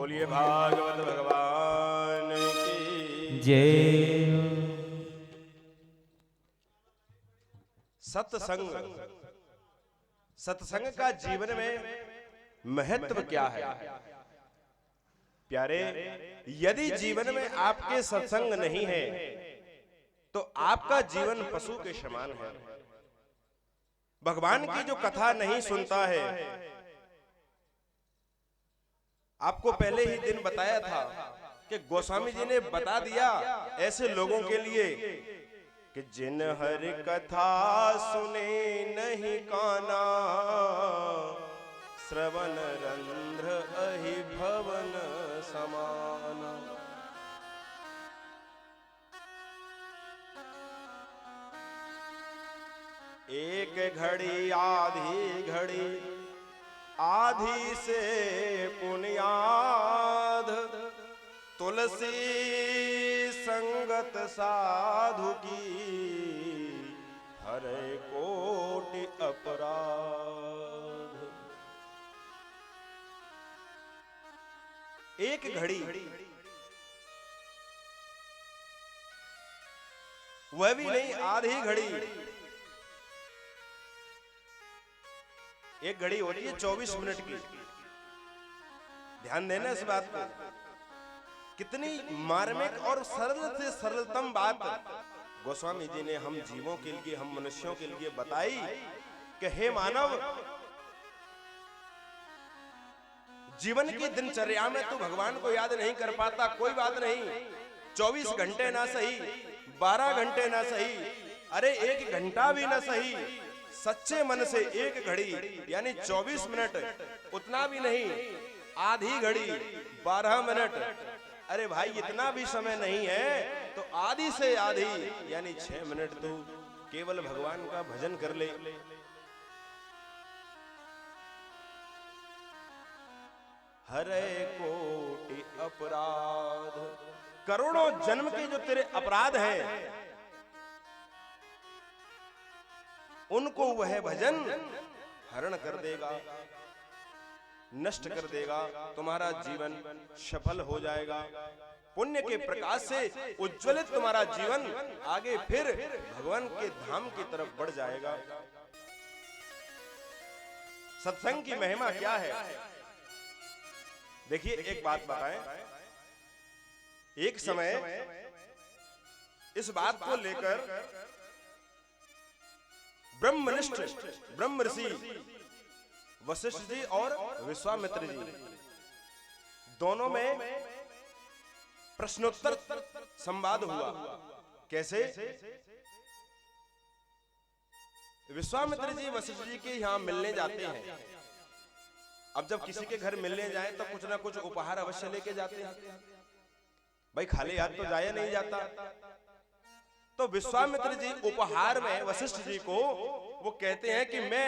बोलिए भागवत भगवान की जय। सत्संग, सत्संग का जीवन में महत्व क्या है प्यारे? यदि जीवन में आपके सत्संग नहीं है तो आपका जीवन पशु के समान है। भगवान की जो कथा नहीं सुनता है, आपको पहले ही दिन बताया था कि गोस्वामी जी ने बता दिया ऐसे लोगों के लिए कि जिन हरि कथा सुने नहीं काना, श्रवण रंध्र अहि भवन समान। एक घड़ी आधी घड़ी, आधी से पुण्याध, तुलसी संगत साधु की हरे कोटि अपराध। एक घड़ी, वह भी नहीं आधी घड़ी। एक घड़ी होती है 24 मिनट की। ध्यान देना इस बात को। कितनी मार्मिक और सरल से सरलतम बात गोस्वामी जी ने हम जीवों के लिए, हम मनुष्यों के लिए बताई कि हे मानव, जीवन की दिनचर्या में तू भगवान को याद नहीं कर पाता, कोई बात नहीं। 24 घंटे ना सही, 12 घंटे ना सही, अरे 1 घंटा भी ना सही, सच्चे मन से एक घड़ी यानी 24 मिनट, उतना भी नहीं, आधी घड़ी 12 मिनट, अरे भाई इतना भी समय नहीं है तो आधी से आधी यानी 6 मिनट तू केवल भगवान का भजन कर ले। हरे कोटि अपराध, करोड़ों जन्म के जो तेरे अपराध हैं उनको वह भजन हरण कर देगा, नष्ट कर देगा। तुम्हारा जीवन सफल हो जाएगा। पुण्य के प्रकाश से उज्ज्वलित तुम्हारा जीवन आगे फिर भगवान के धाम की तरफ बढ़ जाएगा। सत्संग की महिमा क्या है? देखिए एक बात बताएं, एक समय इस बात को लेकर ब्रह्मनिष्ठ ब्रह्म ऋषि वशिष्ठ जी और विश्वामित्र जी दोनों में प्रश्नोत्तर संवाद हुआ। कैसे? विश्वामित्र जी वशिष्ठ जी के यहां मिलने जाते हैं। अब जब किसी के घर मिलने जाए तो कुछ ना कुछ उपहार अवश्य लेके जाते हैं। भाई खाली हाथ तो जाया नहीं जाता। तो विश्वामित्र जी उपहार में वशिष्ठ जी को वो कहते हैं कि मैं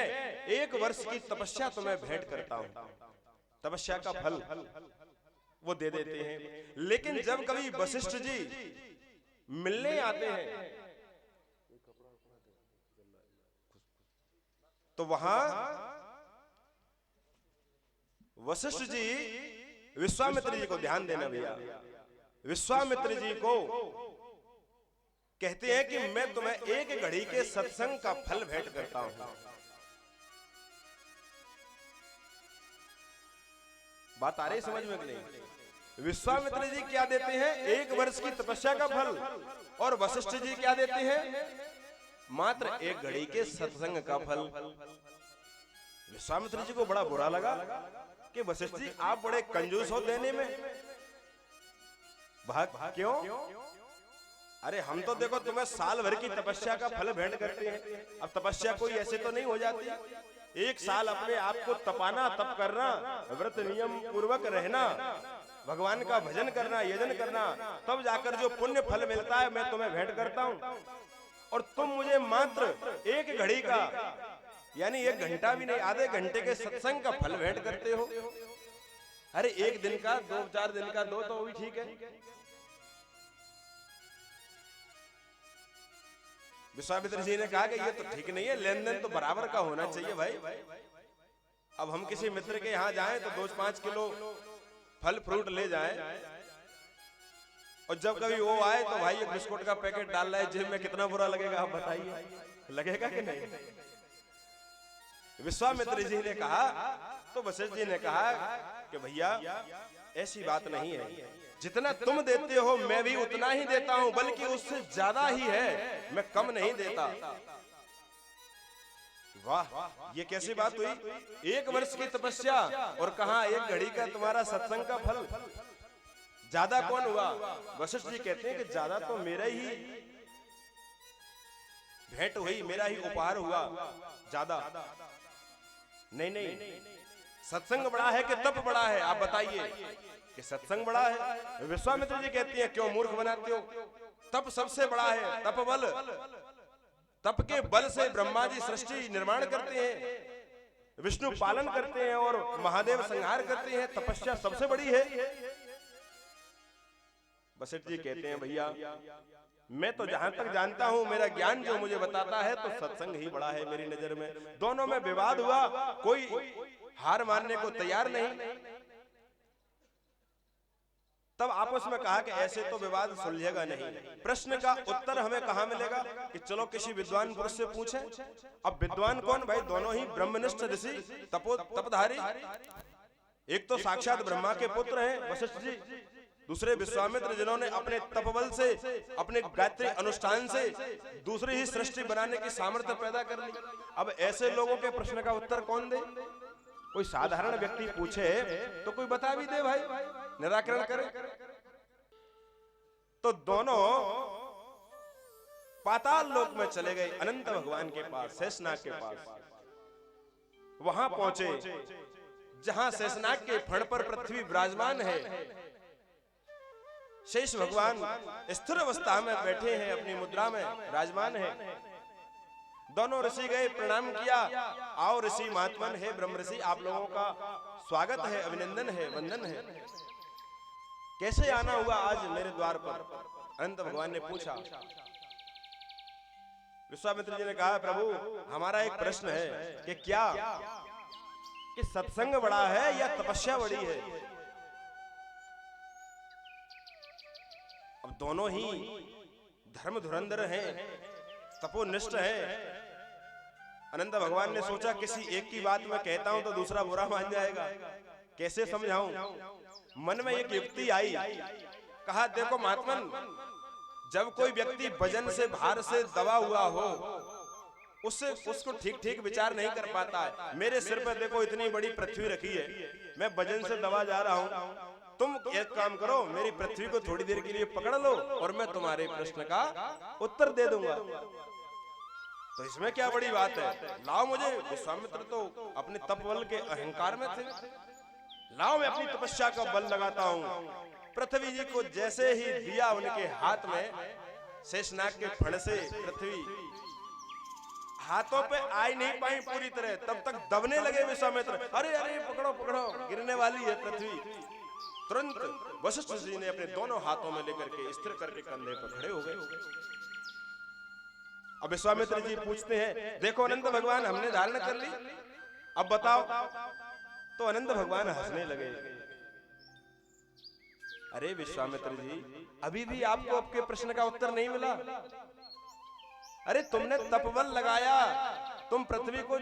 1 वर्ष की तपस्या तुम्हें भेंट करता हूं। तपस्या का फल वो दे देते हैं। लेकिन जब कभी वशिष्ठ जी मिलने आते हैं तो वहां वशिष्ठ जी विश्वामित्र जी को, ध्यान देना भैया, विश्वामित्र जी को कहते हैं कि मैं तुम्हें 1 घड़ी के सत्संग का फल भेंट करता हूं। बात आ रही समझ में कि नहीं? विश्वामित्र जी क्या देते हैं? 1 वर्ष की तपस्या का फल। और वशिष्ठ जी क्या देते हैं? मात्र 1 घड़ी के सत्संग का फल। विश्वामित्र जी को बड़ा बुरा लगा कि वशिष्ठ जी आप बड़े कंजूस हो देने में। भाग क्यों? अरे हम तो देखो तुम्हें साल भर की तपस्या का फल भेंट करते हैं। अब तपस्या कोई ऐसे तो नहीं हो जाती। 1 साल अपने आप को तपाना, तप करना, व्रत नियम पूर्वक रहना, भगवान का भजन करना, यजन करना, तब जाकर जो पुण्य फल मिलता है मैं तुम्हें भेंट करता हूं। और तुम मुझे मात्र 1 घड़ी का यानी 1 घंटा भी नहीं, आधे घंटे के सत्संग का फल भेंट करते हो। अरे 1 दिन का, 2-4 दिन का दो तो भी ठीक है। विश्वामित्र जी ने कहा कि ये तो ठीक नहीं है, लेन देन तो बराबर का होना चाहिए भाई। अब हम किसी मित्र के यहाँ जाएं तो 2-5 किलो फल फ्रूट ले जाएं, और जब कभी वो आए तो भाई एक बिस्कुट का पैकेट डाल रहा है जेब में, कितना बुरा लगेगा आप बताइए, लगेगा कि नहीं? विश्वामित्र जी ने कहा, तो वशिष्ठ जी ने कहा कि भैया ऐसी बात नहीं है, जितना तुम देते हो मैं भी उतना ही देता हूं, बल्कि उससे ज्यादा ही है, मैं कम नहीं देता। वाह, ये कैसी बात हुई? 1 वर्ष की तपस्या और कहा 1 घड़ी का तुम्हारा सत्संग का फल, ज्यादा कौन हुआ? वशिष्ठ जी कहते हैं कि ज्यादा तो मेरा ही भेंट हुई, मेरा ही उपहार हुआ, ज्यादा नहीं। सत्संग बड़ा है कि तप बड़ा है? आप बताइए कि सत्संग बड़ा है। विश्वामित्र जी कहती हैं, क्यों मूर्ख बनाते हो? तप सबसे बड़ा है, तप बल। तप के बल से ब्रह्मा जी सृष्टि निर्माण करते हैं, विष्णु पालन करते हैं और महादेव संहार करते हैं। तपस्या सबसे बड़ी है। वशिष्ठ जी कहते हैं, भैया मैं तो जहां तक जानता हूं, मेरा ज्ञान जो मुझे बताता है, तो सत्संग ही बड़ा है मेरी नजर में। दोनों में विवाद हुआ, कोई हार मानने को तैयार नहीं। तब आपस में कहा कि ऐसे तो विवाद सुलझेगा नहीं, प्रश्न का उत्तर हमें कहां मिलेगा? कि चलो किसी विद्वान पुरुष से पूछें। अब विद्वान कौन? भाई दोनों ही ब्रह्मनिष्ठ ऋषि, तपधारी। एक तो साक्षात ब्रह्मा के पुत्र हैं वशिष्ठ जी, दूसरे विश्वामित्र जिन्होंने अपने तपबल से, अपने गायत्री अनुष्ठान से दूसरी ही सृष्टि बनाने की सामर्थ्य पैदा कर ली। अब ऐसे लोगों के प्रश्न का उत्तर कौन दे? कोई साधारण व्यक्ति पूछे तो कोई बता भी दे भाई, निराकरण करे। तो दोनों पाताल लोक में चले गए, अनंत भगवान के पास, शेषनाग के पास। वहां पहुंचे जहां शेषनाग के फण पर पृथ्वी विराजमान है। शेष भगवान स्थिर अवस्था में बैठे हैं, अपनी मुद्रा में विराजमान है। दोनों ऋषि गए, प्रणाम किया। आओ ऋषि महात्मन, है ब्रह्म ऋषि, आप लोगों का स्वागत है, अभिनंदन है, वंदन है। कैसे आना हुआ आज मेरे द्वार पर? अनंत भगवान ने पूछा। विश्वामित्र जी ने कहा, प्रभु हमारा एक प्रश्न है कि क्या कि सत्संग बड़ा है या तपस्या बड़ी है? अब दोनों ही धर्म धुरंधर हैं, तपोनिष्ठ हैं। अनंत भगवान ने सोचा किसी एक की बात मैं कहता हूं तो दूसरा बुरा मान जाएगा, कैसे समझाऊं? मन में एक युक्ति आई। कहा, देखो महात्मन, जब कोई व्यक्ति वजन से, भार से दबा हुआ हो, उसको ठीक विचार नहीं कर पाता है। मेरे सिर पर देखो इतनी बड़ी पृथ्वी रखी है, मैं वजन से दबा जा रहा हूं। तुम एक काम करो, मेरी पृथ्वी को थोड़ी देर के लिए पकड़ लो और मैं तुम्हारे प्रश्न का उत्तर दे दूंगा। तो इसमें क्या बड़ी बात है? लाओ मुझे। विश्वामित्र तो अपने तप बल के अहंकार में थे। लाओ मैं अपनी तपस्या का बल लगाता हूं। पृथ्वी जी को जैसे ही दिया उनके हाथ में, शेषनाग के फण से पृथ्वी हाथों पे आई नहीं पाई पूरी तरह, तब तक दबने लगे विश्वामित्र। अरे अरे पकड़ो पकड़ो, गिरने वाली है पृथ्वी। तुरंत वशिष्ठ जी ने अपने दोनों हाथों में लेकर के स्थिर करके कंधे पर खड़े हो गए। अब विश्वामित्र जी पूछते हैं, देखो अनंत भगवान, हमने धारण कर ली, अब बताओ। तो अनंत भगवान हंसने लगे। अरे विश्वामित्र जी, अभी भी आपको आपके प्रश्न का उत्तर नहीं मिला। अरे तुमने तपबल लगाया, तुम पृथ्वी को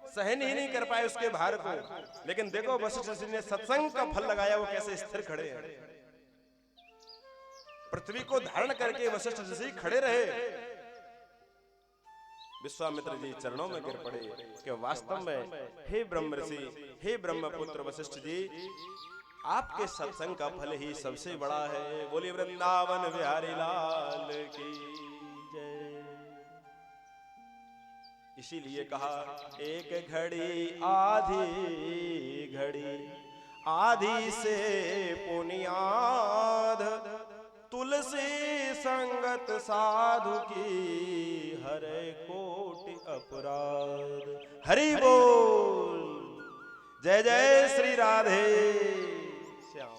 सहन ही नहीं कर पाए उसके भार को। लेकिन देखो वशिष्ठ जी ने सत्संग का फल लगाया, वो कैसे स्थिर खड़े हैं। पृथ्वी को धारण करके वशिष्ठ जी खड़े रहे। विश्वामित्र जी चरणों में गिर पड़े कि वास्तव में हे ब्रह्म ऋषि, हे ब्रह्मपुत्र वशिष्ठ जी, आपके सत्संग का फल ही सबसे बड़ा है। बोलिए वृंदावन बिहारी लाल की जय। इसीलिए कहा, एक घड़ी आधी घड़ी, आधी से पुनियाद, तुलसी संगत साधु की हरे कोटि अपराध। हरि बोल, जय जय श्री राधे श्याम।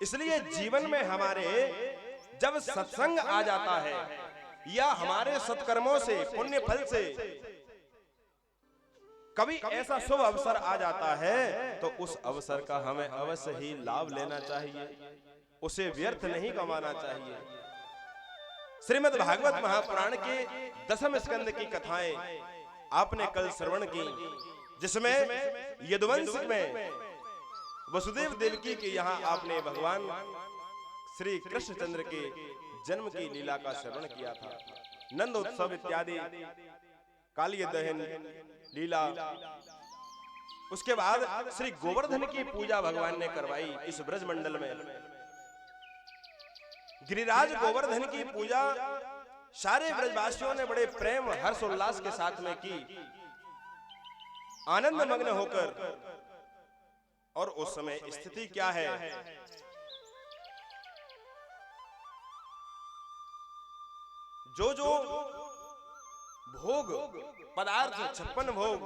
इसलिए जीवन में हमारे जब सत्संग आ जाता है या हमारे सत्कर्मों से, पुण्य फल से कभी ऐसा शुभ अवसर आ जाता है तो उस अवसर का हमें अवश्य ही लाभ लेना चाहिए, उसे व्यर्थ नहीं गंवाना चाहिए। श्रीमद् भागवत महापुराण के 10वें स्कंद की कथाएं आपने कल श्रवण की, जिसमें यदुवंश में वसुदेव देवकी के यहाँ आपने भगवान श्री कृष्णचंद्र के जन्म की लीला का श्रवण किया था। नंद उत्सव इत्यादि, कालिय दहन लीला, उसके बाद श्री गोवर्धन की पूजा भगवान ने करवाई इस ब्रजमंडल में। गिरिराज गोवर्धन की पूजा सारे ब्रजवासियों ने बड़े प्रेम हर्षोल्लास के साथ में की, आनंद मग्न होकर। और उस समय स्थिति क्या है, जो जो भोग पदार्थ 56 भोग